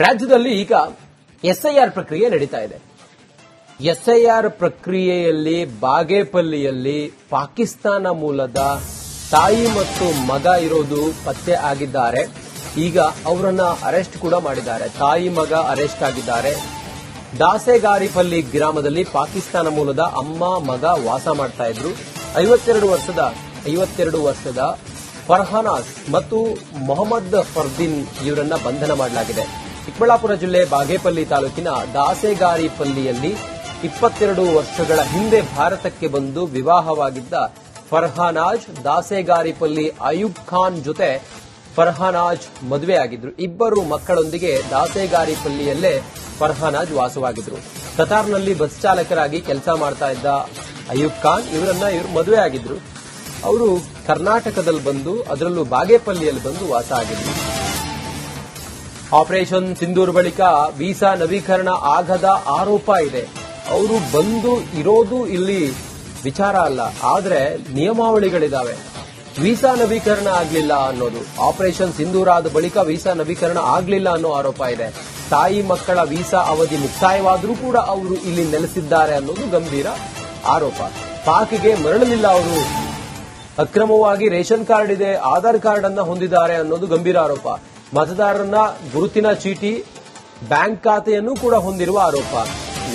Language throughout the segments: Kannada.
ರಾಜ್ಯದಲ್ಲಿ ಈಗ ಎಸ್ಐಆರ್ ಪ್ರಕ್ರಿಯೆ ನಡೀತಾ ಇದೆ. ಎಸ್ಐಆರ್ ಪ್ರಕ್ರಿಯೆಯಲ್ಲಿ ಬಾಗೇಪಲ್ಲಿಯಲ್ಲಿ ಪಾಕಿಸ್ತಾನ ಮೂಲದ ತಾಯಿ ಮತ್ತು ಮಗ ಇರೋದು ಪತ್ತೆ ಆಗಿದ್ದಾರೆ. ಈಗ ಅವರನ್ನ ಅರೆಸ್ಟ್ ಕೂಡ ಮಾಡಿದ್ದಾರೆ. ತಾಯಿ ಮಗ ಅರೆಸ್ಟ್ ಆಗಿದ್ದಾರೆ. ದಾಸೆಗಾರಿಪಲ್ಲಿ ಗ್ರಾಮದಲ್ಲಿ ಪಾಕಿಸ್ತಾನ ಮೂಲದ ಅಮ್ಮ ಮಗ ವಾಸ ಮಾಡ್ತಾ ಇದ್ರು. 52 ವರ್ಷದ ಫರ್ಹಾನಾಸ್ ಮತ್ತು ಮೊಹಮ್ಮದ್ ಫರ್ದೀನ್ ಇವರನ್ನ ಬಂಧನ ಮಾಡಲಾಗಿದೆ. ಚಿಕ್ಕಬಳ್ಳಾಪುರ ಜಿಲ್ಲೆ ಬಾಗೇಪಲ್ಲಿ ತಾಲೂಕಿನ ದಾಸೆಗಾರಿಪಲ್ಲಿಯಲ್ಲಿ 22 ವರ್ಷಗಳ ಹಿಂದೆ ಭಾರತಕ್ಕೆ ಬಂದು ವಿವಾಹವಾಗಿದ್ದ ಫರ್ಹಾನಾಜ್ ದಾಸೆಗಾರಿಪಲ್ಲಿ ಅಯೂಬ್ ಖಾನ್ ಜೊತೆ ಫರ್ಹಾನಾಜ್ ಮದುವೆಯಾಗಿದ್ರು. ಇಬ್ಬರು ಮಕ್ಕಳೊಂದಿಗೆ ದಾಸೆಗಾರಿಪಲ್ಲಿಯಲ್ಲೇ ಫರ್ಹಾನಾಜ್ ವಾಸವಾಗಿದ್ರು. ಕತಾರ್ನಲ್ಲಿ ಬಸ್ ಚಾಲಕರಾಗಿ ಕೆಲಸ ಮಾಡ್ತಾ ಇದ್ದ ಅಯೂಬ್ ಖಾನ್ ಇವರು ಮದುವೆಯಾಗಿದ್ರು. ಅವರು ಕರ್ನಾಟಕದಲ್ಲಿ ಬಂದು ಅದರಲ್ಲೂ ಬಾಗೇಪಲ್ಲಿಯಲ್ಲಿ ಬಂದು ವಾಸ ಆಗಿದ್ರು. ಆಪರೇಷನ್ ಸಿಂಧೂರ್ ಬಳಿಕ ವೀಸಾ ನವೀಕರಣ ಆಗದ ಆರೋಪ ಇದೆ. ಅವರು ಬಂದು ಇರೋದು ಇಲ್ಲಿ ವಿಚಾರ ಅಲ್ಲ, ಆದ್ರೆ ನಿಯಮಾವಳಿಗಳಿದಾವೆ. ವೀಸಾ ನವೀಕರಣ ಆಗಲಿಲ್ಲ ಅನ್ನೋದು, ಆಪರೇಷನ್ ಸಿಂಧೂರ್ ಆದ ಬಳಿಕ ವೀಸಾ ನವೀಕರಣ ಆಗಲಿಲ್ಲ ಅನ್ನೋ ಆರೋಪ ಇದೆ. ತಾಯಿ ಮಕ್ಕಳ ವೀಸಾ ಅವಧಿ ಮುಕ್ತಾಯವಾದರೂ ಕೂಡ ಅವರು ಇಲ್ಲಿ ನೆಲೆಸಿದ್ದಾರೆ ಅನ್ನೋದು ಗಂಭೀರ ಆರೋಪ. ಪಾಕ್ಗೆ ಮರಳಲಿಲ್ಲ ಅವರು, ಅಕ್ರಮವಾಗಿ ರೇಷನ್ ಕಾರ್ಡ್ ಇದೆ, ಆಧಾರ್ ಕಾರ್ಡ್ ಅನ್ನ ಹೊಂದಿದ್ದಾರೆ ಅನ್ನೋದು ಗಂಭೀರ ಆರೋಪ. ಮತದಾರರನ್ನ ಗುರುತಿನ ಚೀಟಿ, ಬ್ಯಾಂಕ್ ಖಾತೆಯನ್ನು ಕೂಡ ಹೊಂದಿರುವ ಆರೋಪ.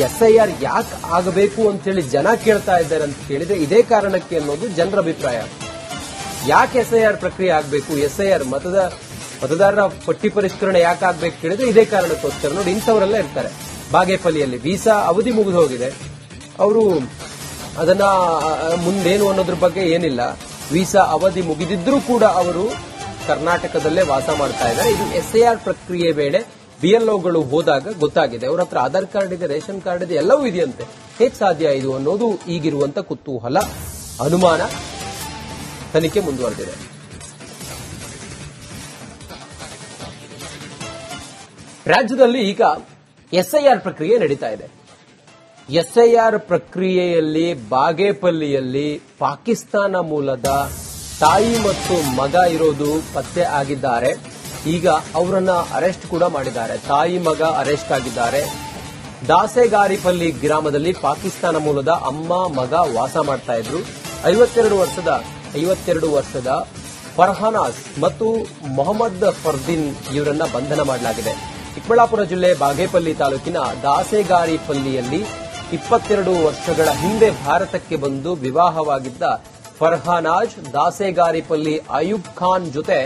ಎಸ್ಐಆರ್ ಯಾಕೆ ಆಗಬೇಕು ಅಂತೇಳಿ ಜನ ಕೇಳ್ತಾ ಇದ್ದಾರೆ ಅಂತ ಕೇಳಿದ್ರೆ ಇದೇ ಕಾರಣಕ್ಕೆ ಅನ್ನೋದು ಜನರ ಅಭಿಪ್ರಾಯ. ಯಾಕೆ ಎಸ್ಐಆರ್ ಪ್ರಕ್ರಿಯೆ ಆಗಬೇಕು, ಎಸ್ಐಆರ್ ಮತದಾರರ ಪಟ್ಟಿ ಪರಿಷ್ಕರಣೆ ಯಾಕೆ ಆಗಬೇಕು ಕೇಳಿದ್ರೆ ಇದೇ ಕಾರಣಕ್ಕೋಸ್ಕರ. ನೋಡಿ, ಇಂಥವರೆಲ್ಲ ಇರ್ತಾರೆ ಬಾಗೇಪಲ್ಲಿಯಲ್ಲಿ. ವೀಸಾ ಅವಧಿ ಮುಗಿದು ಹೋಗಿದೆ, ಅವರು ಅದನ್ನ ಮುಂದೇನು ಅನ್ನೋದ್ರ ಬಗ್ಗೆ ಏನಿಲ್ಲ. ವೀಸಾ ಅವಧಿ ಮುಗಿದಿದ್ರೂ ಕೂಡ ಅವರು ಕರ್ನಾಟಕದಲ್ಲೇ ವಾಸ ಮಾಡ್ತಾ ಇದ್ದಾರೆ. ಇದು ಎಸ್ಐಆರ್ ಪ್ರಕ್ರಿಯೆ ವೇಳೆ ಬಿಎಲ್ಒಗಳು ಹೋದಾಗ ಗೊತ್ತಾಗಿದೆ. ಅವರ ಹತ್ರ ಆಧಾರ್ ಕಾರ್ಡ್ ಇದೆ, ರೇಷನ್ ಕಾರ್ಡ್ ಇದೆ, ಎಲ್ಲವೂ ಇದೆಯಂತೆ. ಹೇಗೆ ಸಾಧ್ಯ ಇದು ಅನ್ನೋದು ಈಗಿರುವಂತ ಕುತೂಹಲ, ಅನುಮಾನ. ತನಿಖೆ ಮುಂದುವರೆದಿದೆ. ರಾಜ್ಯದಲ್ಲಿ ಈಗ ಎಸ್ಐಆರ್ ಪ್ರಕ್ರಿಯೆ ನಡೀತಾ ಇದೆ. ಎಸ್ಐಆರ್ ಪ್ರಕ್ರಿಯೆಯಲ್ಲಿ ಬಾಗೇಪಲ್ಲಿಯಲ್ಲಿ ಪಾಕಿಸ್ತಾನ ಮೂಲದ ತಾಯಿ ಮತ್ತು ಮಗ ಇರೋದು ಪತ್ತೆ ಆಗಿದ್ದಾರೆ. ಈಗ ಅವರನ್ನ ಅರೆಸ್ಟ್ ಕೂಡ ಮಾಡಿದ್ದಾರೆ. ತಾಯಿ ಮಗ ಅರೆಸ್ಟ್ ಆಗಿದ್ದಾರೆ. ದಾಸೆಗಾರಿಪಲ್ಲಿ ಗ್ರಾಮದಲ್ಲಿ ಪಾಕಿಸ್ತಾನ ಮೂಲದ ಅಮ್ಮ ಮಗ ವಾಸ ಮಾಡ್ತಾ ಇದ್ರು. 52 ವರ್ಷದ ಫರ್ಹಾನಾಸ್ ಮತ್ತು ಮೊಹಮ್ಮದ್ ಫರ್ದೀನ್ ಇವರನ್ನ ಬಂಧನ ಮಾಡಲಾಗಿದೆ. ಚಿಕ್ಕಬಳ್ಳಾಪುರ ಜಿಲ್ಲೆ ಬಾಗೇಪಲ್ಲಿ ತಾಲೂಕಿನ ದಾಸೆಗಾರಿಪಲ್ಲಿಯಲ್ಲಿ 22 ವರ್ಷಗಳ ಹಿಂದೆ ಭಾರತಕ್ಕೆ ಬಂದು ವಿವಾಹವಾಗಿದ್ದ ಫರ್ಹಾನಾಜ್ ದಾಸೆಗಾರಿಪಲ್ಲಿ ಅಯೂಬ್ ಖಾನ್ ಜೊತೆ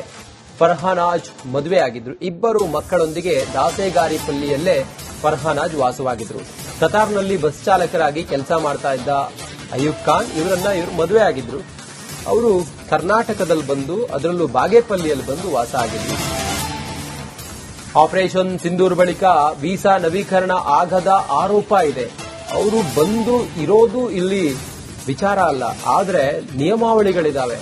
ಫರ್ಹಾನಾಜ್ ಮದುವೆಯಾಗಿದ್ರು. ಇಬ್ಬರು ಮಕ್ಕಳೊಂದಿಗೆ ದಾಸೆಗಾರಿಪಲ್ಲಿಯಲ್ಲೇ ಫರ್ಹಾನಾಜ್ ವಾಸವಾಗಿದ್ರು. ಕತಾರ್ನಲ್ಲಿ ಬಸ್ ಚಾಲಕರಾಗಿ ಕೆಲಸ ಮಾಡ್ತಾ ಇದ್ದ ಅಯೂಬ್ ಖಾನ್ ಇವರು ಮದುವೆಯಾಗಿದ್ರು. ಅವರು ಕರ್ನಾಟಕದಲ್ಲಿ ಬಂದು ಅದರಲ್ಲೂ ಬಾಗೇಪಲ್ಲಿಯಲ್ಲಿ ಬಂದು ವಾಸ ಆಗಿದ್ರು. ಆಪರೇಷನ್ ಸಿಂಧೂರ್ ಬಳಿಕ ವೀಸಾ ನವೀಕರಣ ಆಗದ ಆರೋಪ ಇದೆ. ಅವರು ಬಂದು ಇರೋದು ಇಲ್ಲಿ ವಿಚಾರ ಅಲ್ಲ, ಆದ್ರೆ ನಿಯಮಾವಳಿಗಳಿದಾವೆ.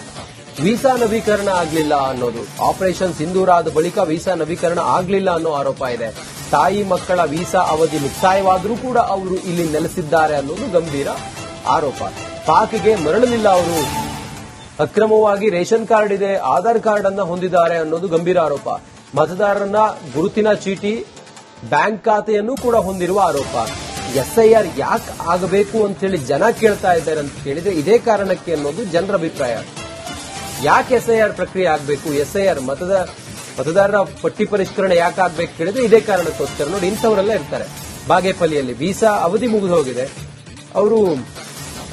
ವೀಸಾ ನವೀಕರಣ ಆಗಲಿಲ್ಲ ಅನ್ನೋದು, ಆಪರೇಷನ್ ಸಿಂಧೂರ್ ಆದ ಬಳಿಕ ವೀಸಾ ನವೀಕರಣ ಆಗಲಿಲ್ಲ ಅನ್ನೋ ಆರೋಪ ಇದೆ. ತಾಯಿ ಮಕ್ಕಳ ವೀಸಾ ಅವಧಿ ಮುಕ್ತಾಯವಾದರೂ ಕೂಡ ಅವರು ಇಲ್ಲಿ ನೆಲೆಸಿದ್ದಾರೆ ಅನ್ನೋದು ಗಂಭೀರ ಆರೋಪ. ಪಾಕ್ಗೆ ಮರಳಲಿಲ್ಲ ಅವರು, ಅಕ್ರಮವಾಗಿ ರೇಷನ್ ಕಾರ್ಡ್ ಇದೆ, ಆಧಾರ್ ಕಾರ್ಡ್ ಅನ್ನ ಹೊಂದಿದ್ದಾರೆ ಅನ್ನೋದು ಗಂಭೀರ ಆರೋಪ. ಮತದಾರರನ್ನ ಗುರುತಿನ ಚೀಟಿ, ಬ್ಯಾಂಕ್ ಖಾತೆಯನ್ನು ಕೂಡ ಹೊಂದಿರುವ ಆರೋಪ. ಎಸ್ಐಆರ್ ಯಾಕೆ ಆಗಬೇಕು ಅಂತೇಳಿ ಜನ ಕೇಳ್ತಾ ಇದ್ದಾರೆ ಅಂತ ಕೇಳಿದ್ರೆ ಇದೇ ಕಾರಣಕ್ಕೆ ಅನ್ನೋದು ಜನರ ಅಭಿಪ್ರಾಯ. ಯಾಕೆ ಎಸ್ಐಆರ್ ಪ್ರಕ್ರಿಯೆ ಆಗಬೇಕು, ಎಸ್ಐಆರ್ ಮತದಾರರ ಪಟ್ಟಿ ಪರಿಷ್ಕರಣೆ ಯಾಕೆ ಆಗಬೇಕು ಕೇಳಿದ್ರೆ ಇದೇ ಕಾರಣಕ್ಕೋಸ್ಕರ. ನೋಡಿ, ಇಂಥವರೆಲ್ಲ ಇರ್ತಾರೆ ಬಾಗೇಪಲ್ಲಿಯಲ್ಲಿ. ವೀಸಾ ಅವಧಿ ಮುಗಿದು ಹೋಗಿದೆ, ಅವರು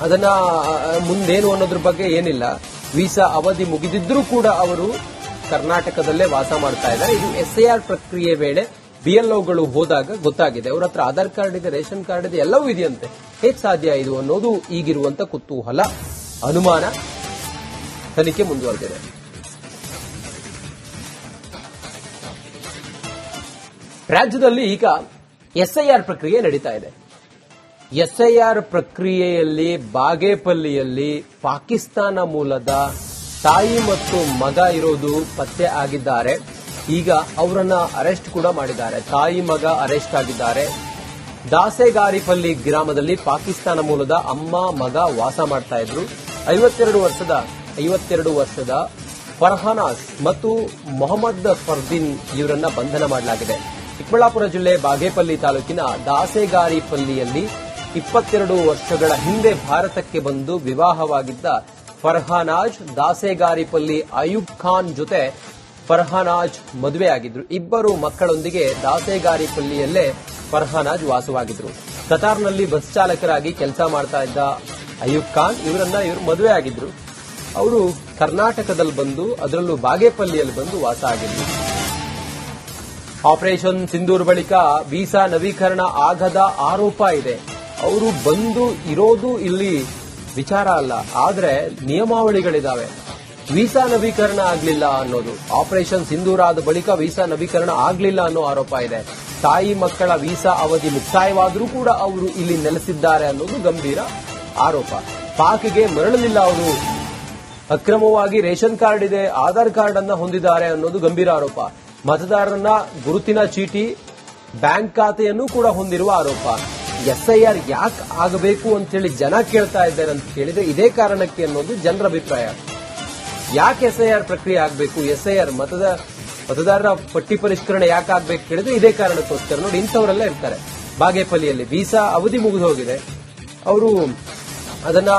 ಅದನ್ನ ಮುಂದೇನು ಅನ್ನೋದ್ರ ಬಗ್ಗೆ ಏನಿಲ್ಲ. ವೀಸಾ ಅವಧಿ ಮುಗಿದಿದ್ರೂ ಕೂಡ ಅವರು ಕರ್ನಾಟಕದಲ್ಲೇ ವಾಸ ಮಾಡ್ತಾ ಇದ್ದಾರೆ. ಇದು ಎಸ್ಐಆರ್ ಪ್ರಕ್ರಿಯೆ ವೇಳೆ ಬಿಎಲ್ಒಗಳು ಹೋದಾಗ ಗೊತ್ತಾಗಿದೆ. ಅವರ ಹತ್ರ ಆಧಾರ್ ಕಾರ್ಡ್ ಇದೆ, ರೇಷನ್ ಕಾರ್ಡ್ ಇದೆ, ಎಲ್ಲವೂ ಇದೆಯಂತೆ. ಹೇಗೆ ಸಾಧ್ಯ ಇದು ಅನ್ನೋದು ಈಗಿರುವಂತ ಕುತೂಹಲ, ಅನುಮಾನ. ತನಿಖೆ ಮುಂದುವರೆದಿದೆ. ರಾಜ್ಯದಲ್ಲಿ ಈಗ ಎಸ್ಐಆರ್ ಪ್ರಕ್ರಿಯೆ ನಡೀತಾ ಇದೆ. ಎಸ್ಐಆರ್ ಪ್ರಕ್ರಿಯೆಯಲ್ಲಿ ಬಾಗೇಪಲ್ಲಿಯಲ್ಲಿ ಪಾಕಿಸ್ತಾನ ಮೂಲದ ತಾಯಿ ಮತ್ತು ಮಗ ಇರೋದು ಪತ್ತೆ ಆಗಿದ್ದಾರೆ. ಈಗ ಅವರನ್ನ ಅರೆಸ್ಟ್ ಕೂಡ ಮಾಡಿದ್ದಾರೆ. ತಾಯಿ ಮಗ ಅರೆಸ್ಟ್ ಆಗಿದ್ದಾರೆ. ದಾಸೆಗಾರಿಪಲ್ಲಿ ಗ್ರಾಮದಲ್ಲಿ ಪಾಕಿಸ್ತಾನ ಮೂಲದ ಅಮ್ಮ ಮಗ ವಾಸ ಮಾಡ್ತಾ ಇದ್ರು. 52 ವರ್ಷದ ಫರ್ಹಾನಾಸ್ ಮತ್ತು ಮೊಹಮ್ಮದ್ ಫರ್ದೀನ್ ಇವರನ್ನ ಬಂಧನ ಮಾಡಲಾಗಿದೆ. ಚಿಕ್ಕಬಳ್ಳಾಪುರ ಜಿಲ್ಲೆ ಬಾಗೇಪಲ್ಲಿ ತಾಲೂಕಿನ ದಾಸೇಗಾರಿಪಲ್ಲಿಯಲ್ಲಿ 22 ವರ್ಷಗಳ ಹಿಂದೆ ಭಾರತಕ್ಕೆ ಬಂದು ವಿವಾಹವಾಗಿದ್ದ ಫರ್ಹಾನಾಜ್ ದಾಸೇಗಾರಿಪಲ್ಲಿ ಅಯೂಬ್ ಖಾನ್ ಜೊತೆ ಫರ್ಹಾನಾಜ್ ಮದುವೆಯಾಗಿದ್ರು. ಇಬ್ಬರು ಮಕ್ಕಳೊಂದಿಗೆ ದಾಸೇಗಾರಿಪಲ್ಲಿಯಲ್ಲೇ ಫರ್ಹಾನಾಜ್ ವಾಸವಾಗಿದ್ರು. ಕತಾರ್ನಲ್ಲಿ ಬಸ್ ಚಾಲಕರಾಗಿ ಕೆಲಸ ಮಾಡ್ತಾ ಇದ್ದ ಅಯೂಬ್ ಖಾನ್ ಇವರು ಮದುವೆಯಾಗಿದ್ರು. ಅವರು ಕರ್ನಾಟಕದಲ್ಲಿ ಬಂದು ಅದರಲ್ಲೂ ಬಾಗೇಪಲ್ಲಿಯಲ್ಲಿ ಬಂದು ವಾಸ ಆಗಿದ್ರು. ಆಪರೇಷನ್ ಸಿಂಧೂರ್ ಬಳಿಕ ವೀಸಾ ನವೀಕರಣ ಆಗದ ಆರೋಪ ಇದೆ. ಅವರು ಬಂದು ಇರೋದು ಇಲ್ಲಿ ವಿಚಾರ ಅಲ್ಲ, ಆದ್ರೆ ನಿಯಮಾವಳಿಗಳಿದಾವೆ. ವೀಸಾ ನವೀಕರಣ ಆಗಲಿಲ್ಲ ಅನ್ನೋದು, ಆಪರೇಷನ್ ಸಿಂಧೂರ್ ಆದ ಬಳಿಕ ವೀಸಾ ನವೀಕರಣ ಆಗಲಿಲ್ಲ ಅನ್ನೋ ಆರೋಪ ಇದೆ. ತಾಯಿ ಮಕ್ಕಳ ವೀಸಾ ಅವಧಿ ಮುಕ್ತಾಯವಾದರೂ ಕೂಡ ಅವರು ಇಲ್ಲಿ ನೆಲೆಸಿದ್ದಾರೆ ಅನ್ನೋದು ಗಂಭೀರ ಆರೋಪ. ಪಾಕ್ಗೆ ಮರಳಲಿಲ್ಲ ಅವರು, ಅಕ್ರಮವಾಗಿ ರೇಷನ್ ಕಾರ್ಡ್ ಇದೆ, ಆಧಾರ್ ಕಾರ್ಡ್ ಅನ್ನ ಹೊಂದಿದ್ದಾರೆ ಅನ್ನೋದು ಗಂಭೀರ ಆರೋಪ. ಮತದಾರರನ್ನ ಗುರುತಿನ ಚೀಟಿ, ಬ್ಯಾಂಕ್ ಖಾತೆಯನ್ನು ಕೂಡ ಹೊಂದಿರುವ ಆರೋಪ. ಎಸ್ಐಆರ್ ಯಾಕೆ ಆಗಬೇಕು ಅಂತೇಳಿ ಜನ ಕೇಳ್ತಾ ಇದ್ದಾರೆ ಅಂತ ಕೇಳಿದ್ರೆ ಇದೇ ಕಾರಣಕ್ಕೆ ಅನ್ನೋದು ಜನರ ಅಭಿಪ್ರಾಯ. ಯಾಕೆ ಎಸ್ಐಆರ್ ಪ್ರಕ್ರಿಯೆ ಆಗಬೇಕು, ಎಸ್ಐಆರ್ ಮತದಾರರ ಪಟ್ಟಿ ಪರಿಷ್ಕರಣೆ ಯಾಕೆ ಆಗಬೇಕು ಕೇಳಿದ್ರೆ ಇದೇ ಕಾರಣಕ್ಕೋಸ್ಕರ. ನೋಡಿ, ಇಂಥವರೆಲ್ಲ ಇರ್ತಾರೆ ಬಾಗೇಪಲ್ಲಿಯಲ್ಲಿ. ವೀಸಾ ಅವಧಿ ಮುಗಿದು ಹೋಗಿದೆ, ಅವರು ಅದನ್ನ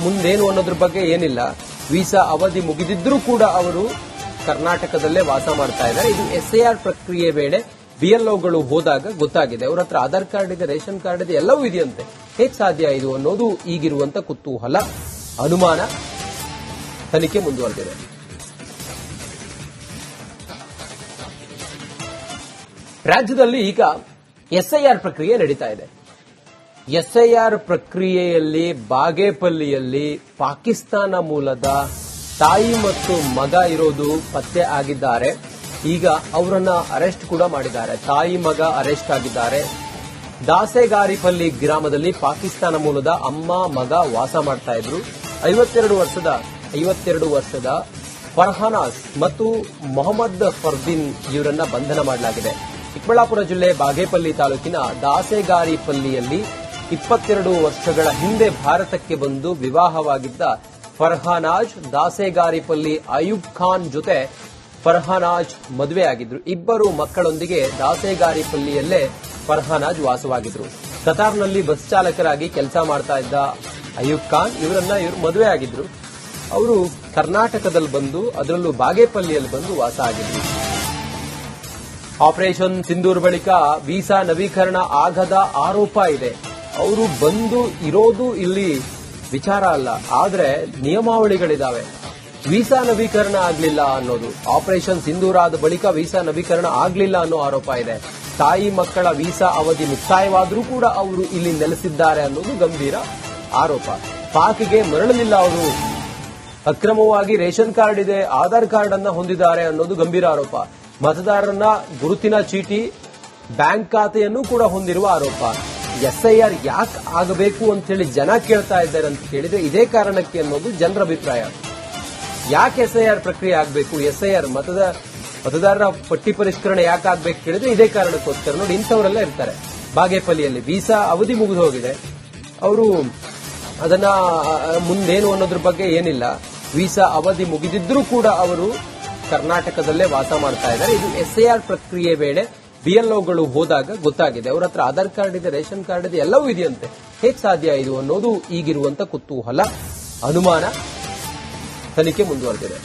ಮುಂದೇನು ಅನ್ನೋದ್ರ ಬಗ್ಗೆ ಏನಿಲ್ಲ. ವೀಸಾ ಅವಧಿ ಮುಗಿದಿದ್ರೂ ಕೂಡ ಅವರು ಕರ್ನಾಟಕದಲ್ಲೇ ವಾಸ ಮಾಡ್ತಾ ಇದ್ದಾರೆ. ಇದು ಎಸ್ಐಆರ್ ಪ್ರಕ್ರಿಯೆ ವೇಳೆ ಬಿಎಲ್ಒಗಳು ಹೋದಾಗ ಗೊತ್ತಾಗಿದೆ. ಅವರ ಹತ್ರ ಆಧಾರ್ ಕಾರ್ಡ್ ಇದೆ, ರೇಷನ್ ಕಾರ್ಡ್ ಇದೆ, ಎಲ್ಲವೂ ಇದೆಯಂತೆ. ಹೇಗೆ ಸಾಧ್ಯ ಇದು ಅನ್ನೋದು ಈಗಿರುವಂತ ಕುತೂಹಲ, ಅನುಮಾನ. ತನಿಖೆ ಮುಂದುವರೆದಿದೆ. ರಾಜ್ಯದಲ್ಲಿ ಈಗ ಎಸ್ಐಆರ್ ಪ್ರಕ್ರಿಯೆ ನಡೀತಾ ಇದೆ. ಎಸ್ಐಆರ್ ಪ್ರಕ್ರಿಯೆಯಲ್ಲಿ ಬಾಗೇಪಲ್ಲಿಯಲ್ಲಿ ಪಾಕಿಸ್ತಾನ ಮೂಲದ ತಾಯಿ ಮತ್ತು ಮಗ ಇರೋದು ಪತ್ತೆ ಆಗಿದ್ದಾರೆ. ಈಗ ಅವರನ್ನ ಅರೆಸ್ಟ್ ಕೂಡ ಮಾಡಿದ್ದಾರೆ. ತಾಯಿ ಮಗ ಅರೆಸ್ಟ್ ಆಗಿದ್ದಾರೆ. ದಾಸೇಗಾರಿಪಲ್ಲಿ ಗ್ರಾಮದಲ್ಲಿ ಪಾಕಿಸ್ತಾನ ಮೂಲದ ಅಮ್ಮ ಮಗ ವಾಸ ಮಾಡ್ತಾ ಇದ್ರು. 52 ವರ್ಷದ ಫರ್ಹಾನಾಸ್ ಮತ್ತು ಮೊಹಮ್ಮದ್ ಫರ್ದೀನ್ ಇವರನ್ನ ಬಂಧನ ಮಾಡಲಾಗಿದೆ. ಚಿಕ್ಕಬಳ್ಳಾಪುರ ಜಿಲ್ಲೆ ಬಾಗೇಪಲ್ಲಿ ತಾಲೂಕಿನ ದಾಸೇಗಾರಿಪಲ್ಲಿಯಲ್ಲಿ 22 ವರ್ಷಗಳ ಹಿಂದೆ ಭಾರತಕ್ಕೆ ಬಂದು ವಿವಾಹವಾಗಿದ್ದ ಫರ್ಹಾನಾಜ್ ದಾಸೇಗಾರಿಪಲ್ಲಿ ಅಯೂಬ್ ಖಾನ್ ಜೊತೆ ಫರ್ಹಾನಾಜ್ ಮದುವೆಯಾಗಿದ್ರು. ಇಬ್ಬರು ಮಕ್ಕಳೊಂದಿಗೆ ದಾಸೇಗಾರಿಪಲ್ಲಿಯಲ್ಲೇ ಫರ್ಹಾನಾಜ್ ವಾಸವಾಗಿದ್ರು. ಕತಾರ್ನಲ್ಲಿ ಬಸ್ ಚಾಲಕರಾಗಿ ಕೆಲಸ ಮಾಡ್ತಾ ಇದ್ದ ಅಯೂಬ್ ಖಾನ್ ಇವರು ಮದುವೆಯಾಗಿದ್ರು. ಅವರು ಕರ್ನಾಟಕದಲ್ಲಿ ಬಂದು ಅದರಲ್ಲೂ ಬಾಗೇಪಲ್ಲಿಯಲ್ಲಿ ಬಂದು ವಾಸ ಆಗಿದ್ರು. ಆಪರೇಷನ್ ಸಿಂಧೂರ್ ಬಳಿಕ ವೀಸಾ ನವೀಕರಣ ಆಗದ ಆರೋಪ ಇದೆ. ಅವರು ಬಂದು ಇರೋದು ಇಲ್ಲಿ ವಿಚಾರ ಅಲ್ಲ, ಆದ್ರೆ ನಿಯಮಾವಳಿಗಳಿದಾವೆ. ವೀಸಾ ನವೀಕರಣ ಆಗಲಿಲ್ಲ ಅನ್ನೋದು, ಆಪರೇಷನ್ ಸಿಂಧೂರ್ ಆದ ಬಳಿಕ ವೀಸಾ ನವೀಕರಣ ಆಗಲಿಲ್ಲ ಅನ್ನೋ ಆರೋಪ ಇದೆ. ತಾಯಿ ಮಕ್ಕಳ ವೀಸಾ ಅವಧಿ ಮುಕ್ತಾಯವಾದರೂ ಕೂಡ ಅವರು ಇಲ್ಲಿ ನೆಲೆಸಿದ್ದಾರೆ ಅನ್ನೋದು ಗಂಭೀರ ಆರೋಪ. ಪಾಕ್ಗೆ ಮರಳಲಿಲ್ಲ ಅವರು, ಅಕ್ರಮವಾಗಿ ರೇಷನ್ ಕಾರ್ಡ್ ಇದೆ, ಆಧಾರ್ ಕಾರ್ಡ್ ಅನ್ನ ಹೊಂದಿದ್ದಾರೆ ಅನ್ನೋದು ಗಂಭೀರ ಆರೋಪ. ಮತದಾರರನ್ನ ಗುರುತಿನ ಚೀಟಿ, ಬ್ಯಾಂಕ್ ಖಾತೆಯನ್ನು ಕೂಡ ಹೊಂದಿರುವ ಆರೋಪ. ಎಸ್ಐಆರ್ ಯಾಕೆ ಆಗಬೇಕು ಅಂತೇಳಿ ಜನ ಕೇಳ್ತಾ ಇದ್ದಾರೆ ಅಂತ ಕೇಳಿದ್ರೆ ಇದೇ ಕಾರಣಕ್ಕೆ ಅನ್ನೋದು ಜನರ ಅಭಿಪ್ರಾಯ. ಯಾಕೆ ಎಸ್ಐಆರ್ ಪ್ರಕ್ರಿಯೆ ಆಗಬೇಕು, ಎಸ್ಐಆರ್ ಮತದಾರರ ಪಟ್ಟಿ ಪರಿಷ್ಕರಣೆ ಯಾಕೆ ಆಗಬೇಕು ಕೇಳಿದ್ರೆ ಇದೇ ಕಾರಣಕ್ಕೋಸ್ಕರ. ನೋಡಿ, ಇಂಥವರೆಲ್ಲ ಇರ್ತಾರೆ ಬಾಗೇಪಲ್ಲಿಯಲ್ಲಿ. ವೀಸಾ ಅವಧಿ ಮುಗಿದು ಹೋಗಿದೆ, ಅವರು ಅದನ್ನ ಮುಂದೇನು ಅನ್ನೋದ್ರ ಬಗ್ಗೆ ಏನಿಲ್ಲ. ವೀಸಾ ಅವಧಿ ಮುಗಿದಿದ್ರೂ ಕೂಡ ಅವರು ಕರ್ನಾಟಕದಲ್ಲೇ ವಾಸ ಮಾಡ್ತಾ ಇದ್ದಾರೆ. ಇದು ಎಸ್ಐಆರ್ ಪ್ರಕ್ರಿಯೆ ವೇಳೆ ಬಿಎಲ್ಒಗಳು ಹೋದಾಗ ಗೊತ್ತಾಗಿದೆ. ಅವರ ಹತ್ರ ಆಧಾರ್ ಕಾರ್ಡ್ ಇದೆ, ರೇಷನ್ ಕಾರ್ಡ್ ಇದೆ, ಎಲ್ಲವೂ ಇದೆಯಂತೆ. ಹೇಗೆ ಸಾಧ್ಯ ಇದು ಅನ್ನೋದು ಈಗಿರುವಂತ ಕುತೂಹಲ, ಅನುಮಾನ. ತನಿಖೆ ಮುಂದುವರೆದಿದೆ.